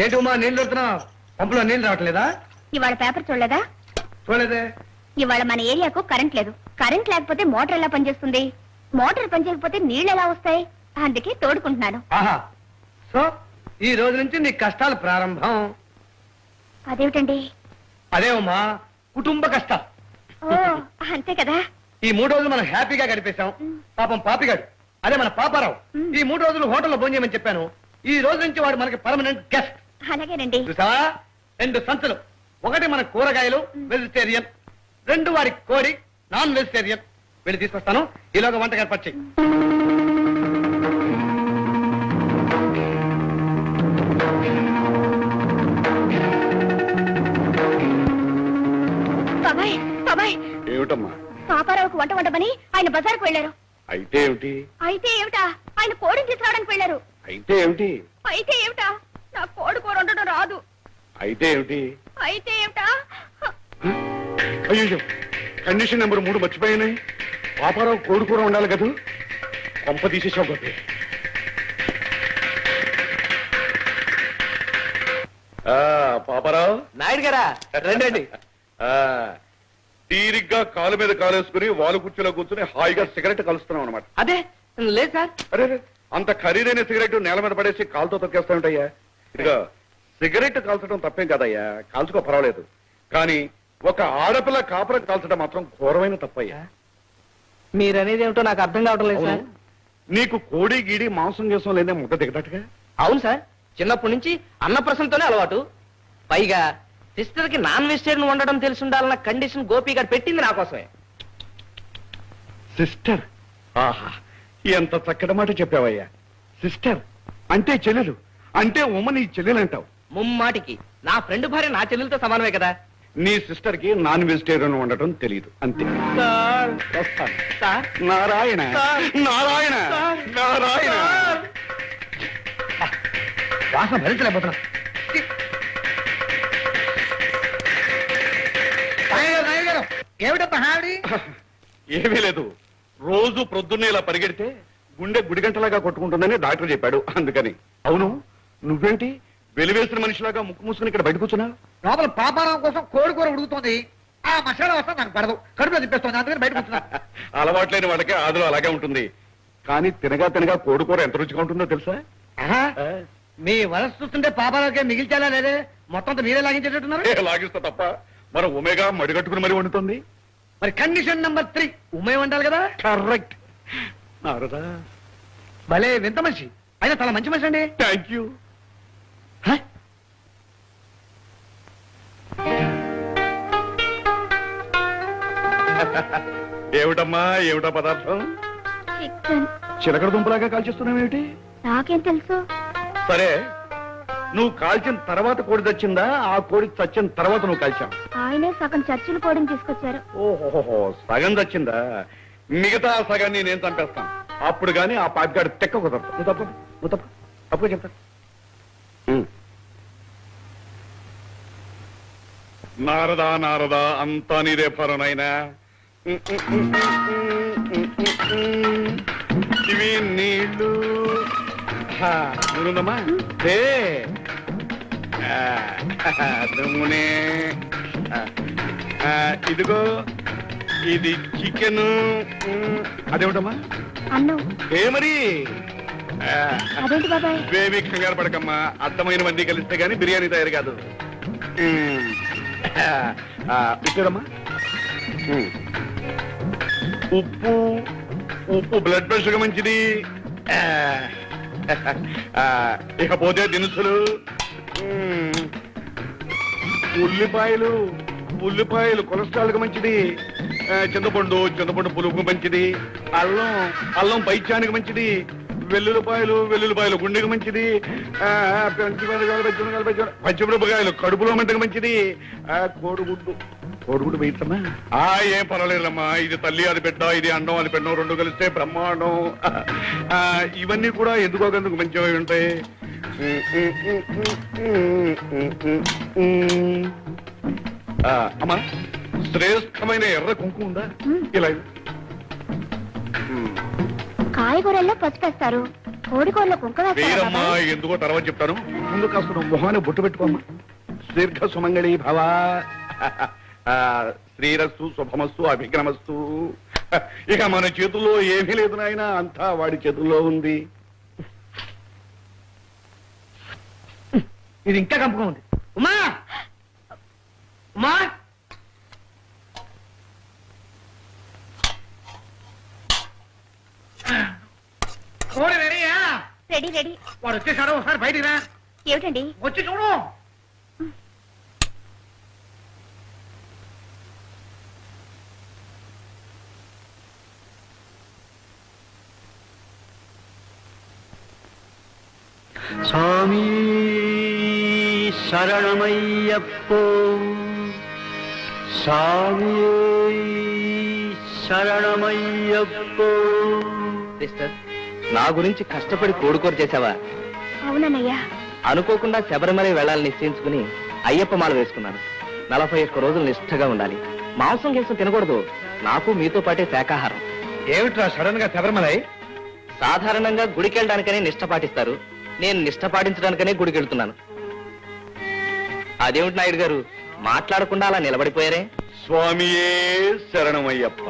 ఏంటి ఉమా నీళ్ళు పెడుతున్నావు? పంపులో నీళ్ళు రావట్లేదా? ఇవాళ పేపర్ చూడలేదా? చూడలేదే. ఇవాళ మన ఏరియాకు కరెంట్ లేదు. కరెంట్ లేకపోతే మోటార్ ఎలా పనిచేస్తుంది? మోటార్ పనిచేయకపోతే నీళ్ళు ఎలా వస్తాయి? అందుకే తోడుకుంటున్నాను. ఆహా, సో ఈ రోజు నుంచి నీ కష్టాలు ప్రారంభం. అదేమిటండి? అదే ఉమా, కుటుంబ కష్టం. ఓ అంతే కదా. ఈ 3 రోజులు మనం హ్యాపీగా గడిపేశాం. పాపం పాపిగాడు, అదే మన పాపారావు, ఈ 3 రోజులు హోటల్లో భోజనం చేయమని చెప్పాను. ఈ రోజు నుంచి వాడు మనకి పర్మనెంట్ గెస్ట్. అలాగేనండి. చూసావా, 2 సంచులు. ఒకటి మన కూరగాయలు వెజిటేరియన్, 2 వారి కోడి నాన్ వెజిటేరియన్. వెళ్ళి తీసుకొస్తాను, ఈలోగా వంట ఏర్పాటు చెయ్యి. బాబాయ్ బాబాయ్, ఏమిటమ్మా? పాపారావుకు వంట వంటమని ఆయన బజార్కు వెళ్ళారు. అయితే ఏమిటి? అయితే ఏమిటా, ఆయన కోడిని తీసుకురావడానికి వెళ్ళారు. అయితే ఏమిటి? అయితే ఏమిటా, నాకు కోడి కూర వండడం రాదు. అయితే ఏమిటి? అయితే ఏమిటా, అయ్యో, కండిషన్ నెంబర్ 3 మర్చిపోయానే. పాపారావు కోడి కూర ఉండాలి కదా. కొంప తీసేసావు గొప్ప. పాపారావు నాయుడు గారా, రండి. తీరిగ్గా కాలు మీద కాలేసుకుని వాలు కుర్చీలో కూర్చుని హాయిగా సిగరెట్ కలుస్తున్నాం అనమాట. అదే లేదు సార్. అరే, అంత ఖరీదైన సిగరెట్ నేల మీద పడేసి కాలుతో తొక్కేస్తా ఉంటాయ్యా. ఇదిగో, సిగరెట్ కాల్చడం తప్పేం కదయ్యా, కాల్చుకో పర్వాలేదు. కానీ ఒక ఆడపిల్ల కాపురం కాల్చడం మాత్రం ఘోరమైన తప్పయ్యా. మీరనేది ఏమిటో నాకు అర్థం కావటం లేదు సార్. నీకు కోడి గీడి మాంసం గీసం లేదే ముద్ద దిగటట్టుగా. అవును సార్, చిన్నప్పటి నుంచి అన్నప్రసంతోనే అలవాటు. పైగా సిస్టర్ కి నాన్ వెజిటేరియన్ వండడం తెలిసి ఉండాలన్న కండిషన్ గోపి గారు పెట్టింది నా కోసమే. సిస్టర్, ఆహా, ఎంత చక్కటి మాట చెప్పావయ్యా. సిస్టర్ అంటే చెల్లెలు, అంటే ఉమ్మ నీ చెల్లెలు అంటావు. ముమ్మాటికి నా ఫ్రెండ్ భార్య నా చెల్లెలతో సమానమే కదా. నీ సిస్టర్ కి నాన్ వెజిటేరియన్ వండటం తెలియదు అంతే. సార్ వస్తాను. Sir Narayana sir. Narayana sir. Narayana. వాసన భరించలేకపోతున్నా. ఏమిటప్ప హావిడి? ఏమీ లేదు, రోజు ప్రొద్దున్నే ఇలా పరిగెడితే గుండె గుడిగంటలాగా కొట్టుకుంటుందని డాక్టర్ చెప్పాడు, అందుకని. అవును, నువ్వేంటి వెలివేసిన మనిషిలాగా ముక్కు మూసుకుని ఇక్కడ బయట కూర్చున్నా? లోపల పాపారావు కోసం కోడి కూర ఉడుకుతోంది. ఆ మసాలా వస్తా నాకు పడదు, కడుపులో తిప్పేస్తుంది, అందుకని బయట కూర్చున్నా. అలవాట్లేని వాళ్ళకి ఆదులో అలాగే ఉంటుంది. కానీ తినగా తినగా కోడి కూర ఎంత రుచిగా ఉంటుందో తెలుసా? మీ వలస చూస్తుంటే పాపారావుకే మిగిల్చేలా లేదే, మొత్తం మీరే లాగించేటట్టున్నారు. లాగిస్తా తప్ప మన ఉమేగా మడిగట్టుకుని మరి వండుతుంది. మరి కండిషన్ నెంబర్ 3 ఉమ్మే వండాలి కదా. కరెక్ట్. నారదా, భలే వింత మనిషి, అయినా చాలా మంచి మనిషి అండి. Thank you. ఏమిటమ్మా, ఏమిటా పదార్థం? చికెన్. చిలకడ దుంపలాగా కాల్చేస్తున్నావేమిటి? నాకేం తెలుసు? సరే, నువ్వు కాల్చిన తర్వాత కోడి చచ్చిందా, ఆ కోడి చచ్చిన తర్వాత నువ్వు కాల్చావు? ఆయనే సగం చచ్చిన కోడిని తీసుకొచ్చారు. ఓహోహో, సగం చచ్చిందా? మిగతా సగాన్ని నేను చంపేస్తాను. అప్పుడు గాని ఆ పాపిగాడు తెక్క కుదరదు. నువ్వు తప్ప, నువ్వు తప్ప, తప్పుగా చెప్తాను. నారదా నారదా, అంతా నీదే పరునైనా. ఇవి నీళ్ళు నువ్వుందమ్మా. దుమ్మునే. ఇదిగో, ఇది చికెన్. అదేమిటమ్మా? అన్నం. మరి అదేంటి బాబాయ్? బేబీ కంగారు పడకమ్మా, అర్థమైన మంది కలిస్తే గానీ బిర్యానీ తయారు కాదు. ఇచ్చారమ్మా. ఉప్పు, ఉప్పు బ్లడ్ ప్రెషర్ మంచిది. ఇకపోతే దినుసులు, ఉల్లిపాయలు, ఉల్లిపాయలు కొలెస్ట్రాల్ కు మంచిది. చింతపండు, చింతపండు పులుపు మంచిది. అల్లం, అల్లం పైత్యానికి మంచిది. వెల్లుల్లిపాయలు, వెల్లుల్లిపాయలు గుండెకి మంచిది. పచ్చిమిరపకాయలు కడుపులో మంటకు మంచిది. కోడిగుడ్డు, కోడిగుడ్డు వేయిద్దమ్మా. ఏం పర్వాలేదమ్మా, ఇది తల్లి అది బిడ్డ, ఇది అండం అది పెట్టడం, 2 కలిస్తే బ్రహ్మాండం. ఇవన్నీ కూడా ఎందుకోగందుకు మంచిగా ఉంటాయి. అమ్మా, శ్రేష్టమైన ఎర్ర కుంకుమ ఉందా? ఇలా కాయగూరల్లో పసుపేస్తారు, కోడికోళ్ళ కుంకుమ వేస్తారా పేరమ్మా బాబాయ్? ఎందుకో తర్వాత చెప్తాను ముందు కాస్త నువ్వు మొహాన్ని బొట్టు పెట్టుకోమ్మా దీర్ఘ సుమంగళి భవ శ్రీరస్తు శుభమస్తు అభిగ్రమస్తు ఇక మన చేతుల్లో ఏమీ లేదు నాయన అంతా వాడి చేతుల్లో ఉంది ఇది ఇంకా కంపగా ఉంది. ఉమా ఉమా కోడి రెడీయా? Ready ready. వాడు వచ్చేసాడు, ఒకసారి బయటికి రా. ఏమిటండి? వచ్చి చూడు. స్వామి శరణమయ్యప్పో స్వామి శరణమయ్యప్పో. సిస్టర్, నా గురించి కష్టపడి కోడుకోరు చేసావా? అవునన్నయ్యా. అనుకోకుండా శబరిమల వెళ్ళాలని నిశ్చయించుకుని అయ్యప్ప మాల వేసుకున్నాను. 41 రోజులు నిష్ఠగా ఉండాలి. మాంసం గీసం తినకూడదు. నాకు మీతో పాటే శాకాహారం. ఏమిట్రా సడన్ గా శబరిమలై? సాధారణంగా గుడికి వెళ్ళడానికనే నిష్ఠ పాటిస్తారు. నేను నిష్ఠ పాటించడానికనే గుడికి వెళ్తున్నాను. అదేమిటి నాయుడు గారు, మాట్లాడకుండా అలా నిలబడిపోయారే? స్వామియే శరణమయ్యప్ప.